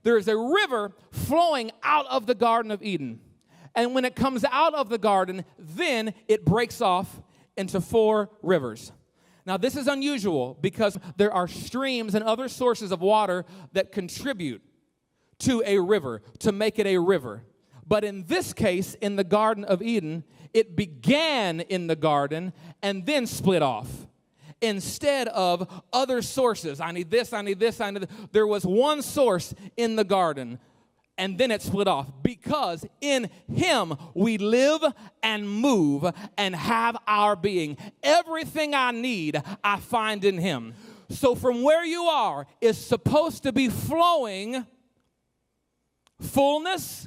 there is a river flowing out of the Garden of Eden. And when it comes out of the garden, then it breaks off into 4 rivers. Now, this is unusual because there are streams and other sources of water that contribute to a river, to make it a river. But in this case, in the Garden of Eden, it began in the garden and then split off. Instead of other sources, I need this, I need this, I need this. There was one source in the garden, and then it split off, because in him we live and move and have our being. Everything I need, I find in him. So from where you are is supposed to be flowing fullness,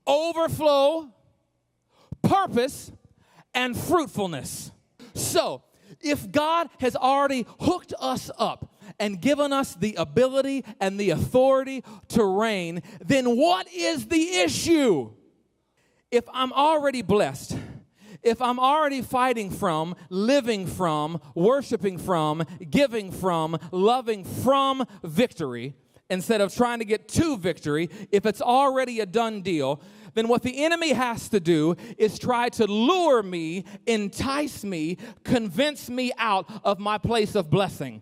overflow, purpose, and fruitfulness. So if God has already hooked us up and given us the ability and the authority to reign, then what is the issue? If I'm already blessed, if I'm already fighting from, living from, worshiping from, giving from, loving from victory, instead of trying to get to victory, if it's already a done deal, then what the enemy has to do is try to lure me, entice me, convince me out of my place of blessing.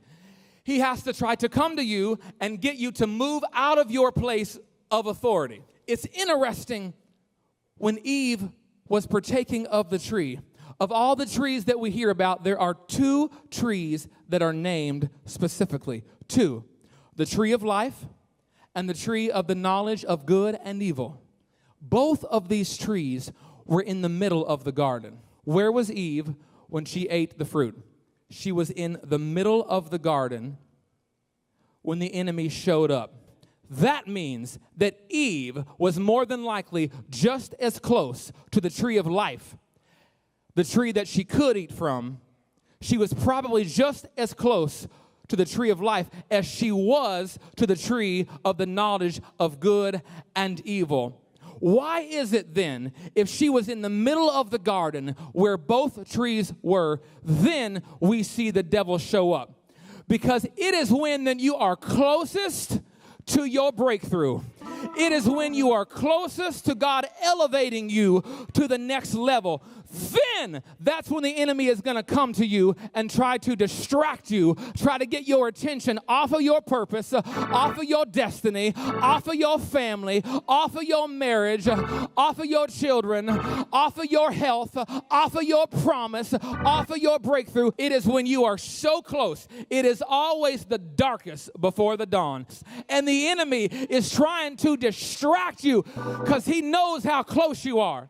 He has to try to come to you and get you to move out of your place of authority. It's interesting, when Eve was partaking of the tree, of all the trees that we hear about, there are 2 trees that are named specifically. 2, the tree of life and the tree of the knowledge of good and evil. Both of these trees were in the middle of the garden. Where was Eve when she ate the fruit? She was in the middle of the garden when the enemy showed up. That means that Eve was more than likely just as close to the tree of life, the tree that she could eat from. She was probably just as close to the tree of life as she was to the tree of the knowledge of good and evil. Why is it then, if she was in the middle of the garden where both trees were, then we see the devil show up? Because it is when then you are closest to your breakthrough. It is when you are closest to God elevating you to the next level. Then that's when the enemy is going to come to you and try to distract you, try to get your attention off of your purpose, off of your destiny, off of your family, off of your marriage, off of your children, off of your health, off of your promise, off of your breakthrough. It is when you are so close. It is always the darkest before the dawn. And the enemy is trying to distract you because he knows how close you are.